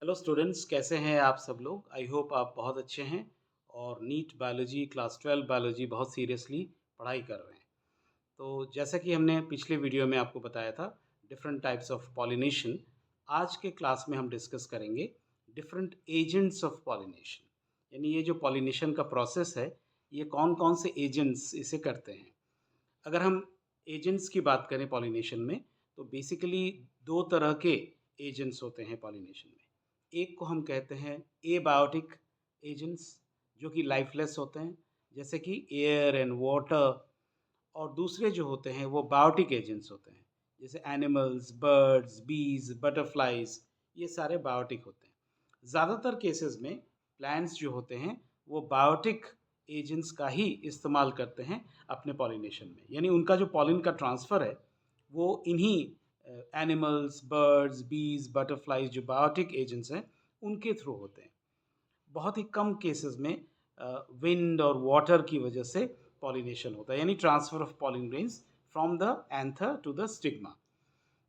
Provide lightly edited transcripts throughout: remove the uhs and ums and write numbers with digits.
Hello students, कैसे हैं आप सब लोग। आई होप आप बहुत अच्छे हैं और नीट बायोलॉजी क्लास 12 बायोलॉजी बहुत सीरियसली पढ़ाई कर रहे हैं। तो जैसा कि हमने पिछले वीडियो में आपको बताया था डिफरेंट टाइप्स ऑफ पॉलिनेशन, आज के क्लास में हम डिस्कस करेंगे डिफरेंट एजेंट्स ऑफ पॉलिनेशन। यानी ये जो पॉलिनेशन का प्रोसेस है, ये कौन कौन से एजेंट्स इसे करते हैं। अगर हम एजेंट्स की बात करें पॉलिनेशन में, तो बेसिकली दो तरह के एजेंट्स होते हैं पॉलिनेशन में। एक को हम कहते हैं एबायोटिक एजेंट्स, जो कि लाइफलेस होते हैं, जैसे कि एयर एंड वाटर। और दूसरे जो होते हैं वो बायोटिक एजेंट्स होते हैं, जैसे एनिमल्स, बर्ड्स, बीज, बटरफ्लाइज, ये सारे बायोटिक होते हैं। ज़्यादातर केसेस में प्लांट्स जो होते हैं वो बायोटिक एजेंट्स का ही इस्तेमाल करते हैं अपने पॉलिनेशन में। यानी उनका जो पॉलिन का ट्रांसफ़र है वो इन्हीं एनिमल्स, बर्ड्स, बीज, बटरफ्लाइज जो बायोटिक एजेंट्स हैं उनके थ्रू होते हैं। बहुत ही कम केसेस में विंड और वाटर की वजह से पॉलिनेशन होता है, यानी transfer of pollen grains from the anther to the stigma.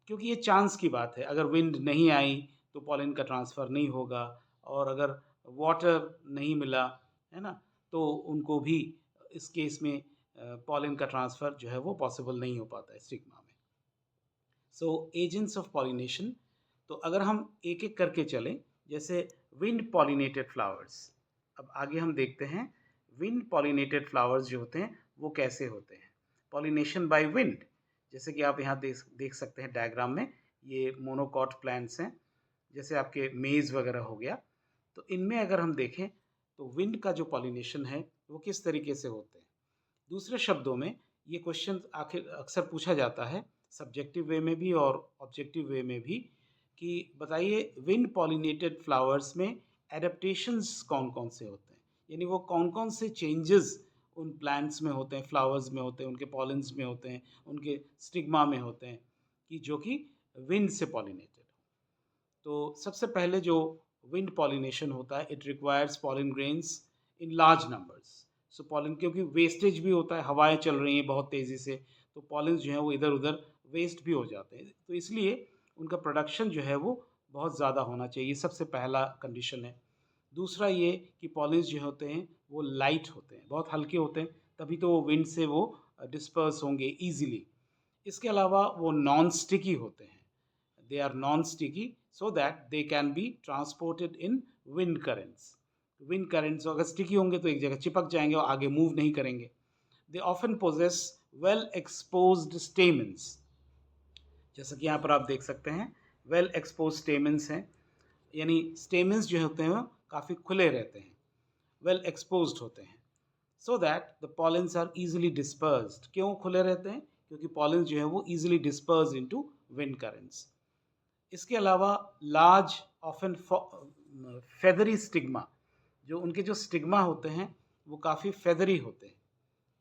क्योंकि ये चांस की बात है, अगर विंड नहीं आई तो पॉलिन का ट्रांसफ़र नहीं होगा, और अगर वाटर नहीं मिला, है ना, तो उनको भी इस केस में पॉलिन का ट्रांसफ़र जो है वो पॉसिबल नहीं हो पाता है स्टिग्मा में। सो एजेंट्स ऑफ पॉलिनेशन, तो अगर हम एक एक करके चलें, जैसे विंड पॉलिनेटेड फ्लावर्स। अब आगे हम देखते हैं विंड पॉलिनेटेड फ्लावर्स जो होते हैं वो कैसे होते हैं। पॉलिनेशन बाय विंड, जैसे कि आप यहाँ देख सकते हैं डायग्राम में, ये मोनोकॉट प्लांट्स हैं, जैसे आपके मेज़ वगैरह हो गया। तो इनमें अगर हम देखें तो विंड का जो पॉलिनेशन है वो किस तरीके से होते हैं। दूसरे शब्दों में, ये क्वेश्चन आखिर अक्सर पूछा जाता है सब्जेक्टिव वे में भी और ऑब्जेक्टिव वे में भी, कि बताइए विंड पॉलिनेटेड फ्लावर्स में एडेप्टेशंस कौन कौन से होते हैं। यानी वो कौन कौन से चेंजेस उन प्लांट्स में होते हैं, फ्लावर्स में होते हैं, उनके पॉलिन्स में होते हैं, उनके स्टिग्मा में होते हैं, कि जो कि विंड से पॉलिनेटेड हो। तो सबसे पहले जो विंड पॉलिनेशन होता है, it requires pollen grains in large numbers. So pollen, क्योंकि वेस्टेज भी होता है, हवाएं चल रही हैं बहुत तेज़ी से, तो पॉलिन्स जो हैं वो इधर उधर वेस्ट भी हो जाते हैं, तो इसलिए उनका प्रोडक्शन जो है वो बहुत ज़्यादा होना चाहिए। सबसे पहला कंडीशन है। दूसरा ये कि पॉलिन्स जो होते हैं वो लाइट होते हैं, बहुत हल्के होते हैं, तभी तो वो विंड से वो डिस्पर्स होंगे ईजिली। इसके अलावा वो नॉन स्टिकी होते हैं। They are non-sticky so that they can be transported in wind currents. Wind currents अगर sticky होंगे तो एक जगह चिपक जाएंगे और आगे मूव नहीं करेंगे। They often possess well exposed stamens, जैसा कि यहाँ पर आप देख सकते हैं वेल एक्सपोज स्टेमेंस हैं। यानी स्टेमेंस जो होते हैं वो काफ़ी खुले रहते हैं, वेल एक्सपोज्ड होते हैं, so that the pollens are easily dispersed. क्यों खुले रहते हैं? क्योंकि पॉलेंस जो है वो easily disperse into wind currents. इसके अलावा लार्ज ऑफन फेदरी स्टिग्मा, जो उनके जो स्टिग्मा होते हैं वो काफ़ी फेदरी होते हैं,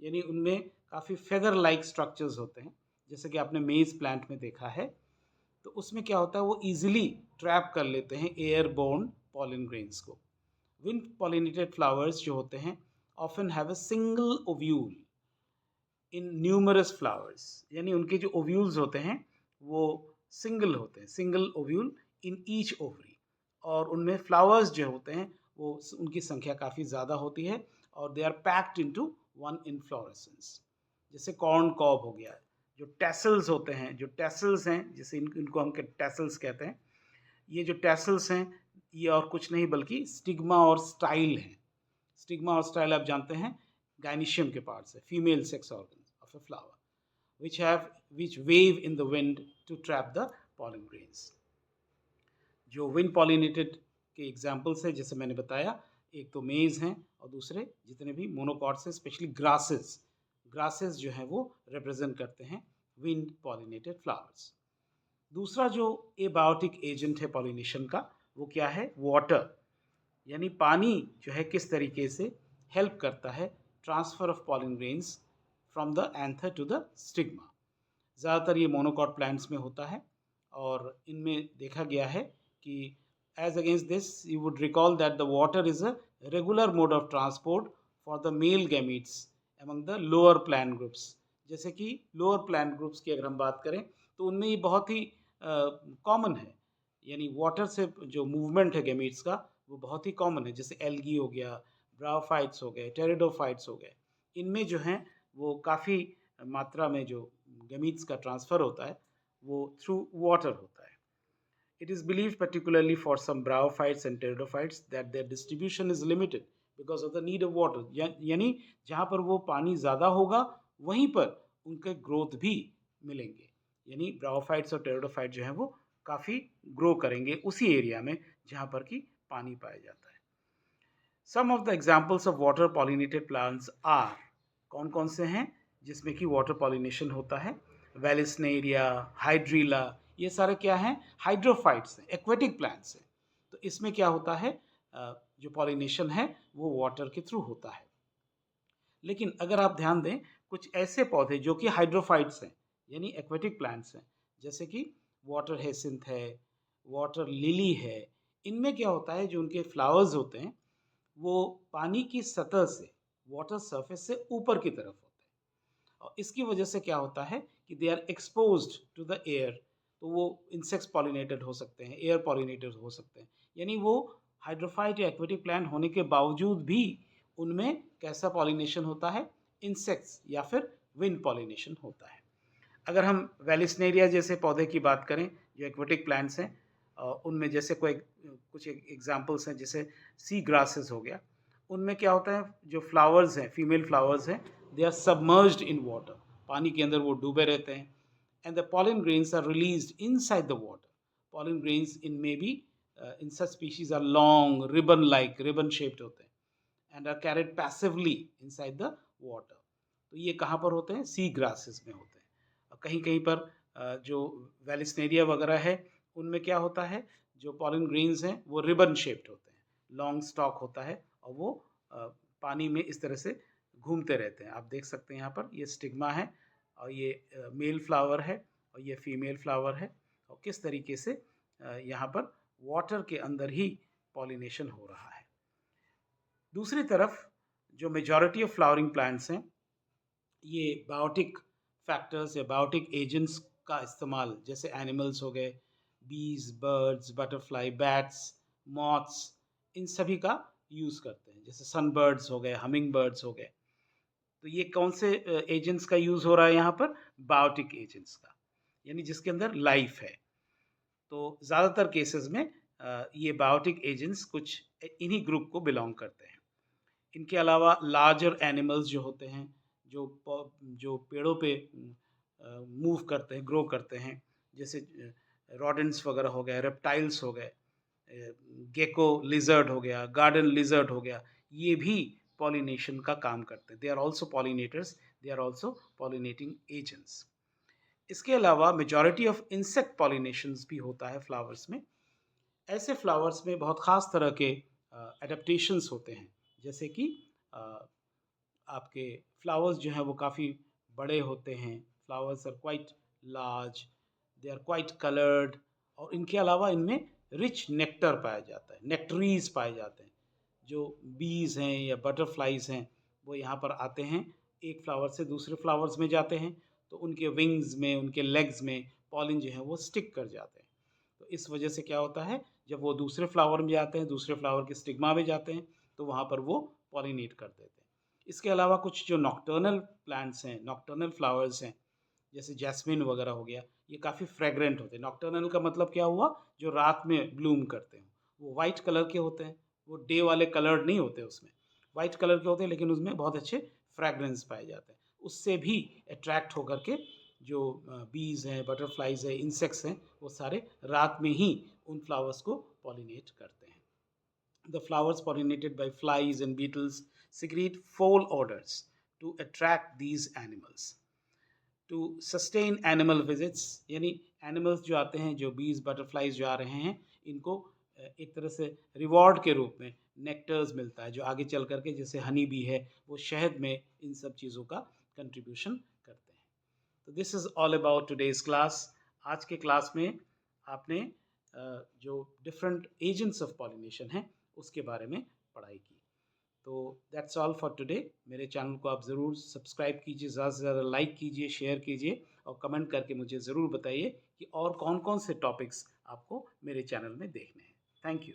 यानी उनमें काफ़ी फेदर लाइक स्ट्रक्चर्स होते हैं, जैसे कि आपने मेज प्लांट में देखा है। तो उसमें क्या होता है, वो इजीली ट्रैप कर लेते हैं एयरबोर्न पॉलिन ग्रेन्स को। विंड पॉलिनेटेड फ्लावर्स जो होते हैं often have a single ovule in numerous flowers, यानी उनके जो ओव्यूल्स होते हैं वो सिंगल होते हैं, single ovule in each ovary. और उनमें फ्लावर्स जो होते हैं वो उनकी संख्या काफ़ी ज़्यादा होती है, और they are packed into one inflorescence. जैसे कॉर्न कॉब हो गया, जो टैसल्स होते हैं, जो टैसल्स हैं, जैसे इनको हम टैसल्स कहते हैं। ये जो टैसल्स हैं ये और कुछ नहीं बल्कि स्टिग्मा और स्टाइल हैं। स्टिग्मा और स्टाइल आप जानते हैं गायनीशियम के पार्ट्स है, female sex organ of a flower, which wave in the wind to trap the pollen grains. जो विंड पॉलिनेटेड के एग्जाम्पल्स हैं, जैसे मैंने बताया, एक तो मेज हैं और दूसरे जितने भी मोनोकॉट्स हैं, स्पेशली ग्रासेस, ग्रासेस जो हैं वो रिप्रेजेंट करते हैं विंड पॉलिनेटेड फ्लावर्स। दूसरा जो एबायोटिक एजेंट है पॉलिनेशन का, वो क्या है? वाटर, यानी पानी जो है किस तरीके से हेल्प करता है transfer of pollen grains from the anther to the stigma. ज़्यादातर ये मोनोकॉट प्लांट्स में होता है, और इनमें देखा गया है कि as against this you would recall that the water is a regular mode of transport for the male gametes among the lower plant groups. जैसे कि लोअर प्लांट ग्रुप्स की अगर हम बात करें तो उनमें ये बहुत ही कॉमन है। यानी वाटर से जो मूवमेंट है गैमीट्स का वो बहुत ही कॉमन है। जैसे एल्गी हो गया, ब्रायोफाइट्स हो गए, टेरिडोफाइट्स हो गए, इनमें जो हैं वो काफ़ी मात्रा में जो गैमीट्स का ट्रांसफ़र होता है वो थ्रू वाटर होता है। It is believed, particularly for some bryophytes and pteridophytes, that their distribution is limited because of the need of water. यानी जहाँ पर वो पानी ज़्यादा होगा वहीं पर उनके ग्रोथ भी मिलेंगे। यानी ब्रायोफाइट्स और टेरिडोफाइट जो हैं वो काफ़ी ग्रो करेंगे उसी एरिया में जहाँ पर कि पानी पाया जाता है। Some of the examples of water pollinated plants are, कौन कौन से हैं जिसमें कि वाटर पॉलिनेशन होता है? वेलिस्नेरिया, हाइड्रीला, ये सारे क्या हैं? हाइड्रोफाइट्स हैं, एक्वेटिक प्लांट्स हैं। तो इसमें क्या होता है, जो पॉलिनेशन है वो वाटर के थ्रू होता है। लेकिन अगर आप ध्यान दें, कुछ ऐसे पौधे जो कि हाइड्रोफाइट्स हैं यानी एक्वेटिक प्लांट्स हैं, जैसे कि वाटर हेसिंथ है, वाटर लिली है, इनमें क्या होता है, जो उनके फ्लावर्स होते हैं वो पानी की सतह से, वाटर सरफेस से ऊपर की तरफ होते हैं, और इसकी वजह से क्या होता है कि they are exposed to the air. तो वो इंसेक्ट्स पॉलिनेटेड हो सकते हैं, एयर पॉलिनेटेड हो सकते हैं, यानी वो हाइड्रोफाइट या एक्वेटिक प्लांट होने के बावजूद भी उनमें कैसा पॉलिनेशन होता है? इंसेक्ट्स या फिर विंड पॉलिनेशन होता है। अगर हम वेलिस्नेरिया जैसे पौधे की बात करें जो एक्वेटिक प्लांट्स हैं, उनमें जैसे कुछ एग्जांपल्स हैं, जैसे सी ग्रासेस हो गया, उनमें क्या होता है, जो फ्लावर्स हैं, फीमेल फ्लावर्स हैं, they are submerged in water, पानी के अंदर वो डूबे रहते हैं, and the pollen grains are released inside the water. Pollen grains in में भी in such species are long ribbon like, ribbon shaped होते हैं, and are carried passively inside the water. तो ये कहाँ पर होते हैं? सी ग्रासेस में होते हैं। और कहीं कहीं पर जो वेलिस्नेरिया वगैरह है उनमें क्या होता है, जो पॉलन ग्रेन्स हैं वो रिबन शेप्ड होते हैं, लॉन्ग स्टॉक होता है, और वो पानी में इस तरह से घूमते रहते हैं। आप देख सकते हैं यहाँ पर ये स्टिग्मा है, और ये मेल फ्लावर है, और ये फीमेल फ्लावर है, और किस तरीके से यहाँ पर वाटर के अंदर ही पॉलिनेशन हो रहा है। दूसरी तरफ जो मेजॉरिटी ऑफ फ्लावरिंग प्लांट्स हैं, ये बायोटिक फैक्टर्स या बायोटिक एजेंट्स का इस्तेमाल, जैसे एनिमल्स हो गए, बीज, बर्ड्स, बटरफ्लाई, बैट्स, मॉथ्स, इन सभी का यूज़ करते हैं। जैसे सनबर्ड्स हो गए, हमिंग बर्ड्स हो गए। तो ये कौन से एजेंट्स का यूज़ हो रहा है यहाँ पर? बायोटिक एजेंट्स का, यानी जिसके अंदर लाइफ है। तो ज़्यादातर केसेस में ये बायोटिक एजेंट्स कुछ इन्हीं ग्रुप को बिलोंग करते हैं। इनके अलावा लार्जर एनिमल्स जो होते हैं, जो पेड़ों पे मूव करते हैं, ग्रो करते हैं, जैसे रॉडेंट्स वगैरह हो गए, रेप्टाइल्स हो गए, गेको लिजर्ड हो गया, गार्डन लिजर्ड हो गया, ये भी पॉलिनेशन का काम करते हैं। They are also pollinators, they are also pollinating agents. इसके अलावा मेजॉरिटी ऑफ इंसेक्ट पॉलिनेशंस भी होता है फ्लावर्स में। ऐसे फ्लावर्स में बहुत ख़ास तरह के एडेप्टेशंस होते हैं, जैसे कि आपके फ्लावर्स जो हैं वो काफ़ी बड़े होते हैं, flowers are quite large, they are quite coloured, और इनके अलावा इनमें रिच नेक्टर पाया जाता है, नेक्टरीज पाए जाते हैं। जो बीज हैं या बटरफ्लाइज हैं वो यहाँ पर आते हैं, एक फ्लावर से दूसरे फ्लावर्स में जाते हैं, तो उनके विंग्स में, उनके लेग्स में पॉलिन जो है वो स्टिक कर जाते हैं। तो इस वजह से क्या होता है, जब वो दूसरे फ्लावर में जाते हैं, दूसरे फ्लावर के स्टिग्मा में जाते हैं, तो वहाँ पर वो पॉलिनेट कर देते हैं। इसके अलावा कुछ जो नॉक्टर्नल प्लांट्स हैं, नॉक्टर्नल फ्लावर्स हैं, जैसे जैस्मिन वगैरह हो गया, ये काफ़ी फ्रेग्रेंट होते हैं। नॉक्टर्नल का मतलब क्या हुआ? जो रात में ब्लूम करते हैं। वो वाइट कलर के होते हैं, वो डे वाले कलर्ड नहीं होते उसमें, वाइट कलर के होते हैं, लेकिन उसमें बहुत अच्छे फ्रेगरेंस पाए जाते हैं। उससे भी अट्रैक्ट होकर के जो बीज हैं, बटरफ्लाइज हैं, इंसेक्ट्स हैं, वो सारे रात में ही उन फ्लावर्स को पॉलिनेट करते हैं। The flowers pollinated by flies and beetles secrete fall odors to attract these animals. To sustain animal visits, यानी एनिमल्स जो आते हैं, जो बीज बटरफ्लाइज जो आ रहे हैं, इनको एक तरह से रिवॉर्ड के रूप में नेक्टर्स मिलता है, जो आगे चल करके, जैसे हनी बी है, वो शहद में इन सब चीज़ों का कंट्रीब्यूशन करते हैं। तो this is all about today's class. आज के क्लास में आपने जो डिफरेंट एजेंट्स ऑफ पॉलिनेशन हैं उसके बारे में पढ़ाई की। तो दैट्स ऑल फॉर टुडे। मेरे चैनल को आप ज़रूर सब्सक्राइब कीजिए, ज़्यादा से ज़्यादा लाइक कीजिए, शेयर कीजिए, और कमेंट करके मुझे ज़रूर बताइए कि और कौन कौन से टॉपिक्स आपको मेरे चैनल में देखने हैं। Thank you.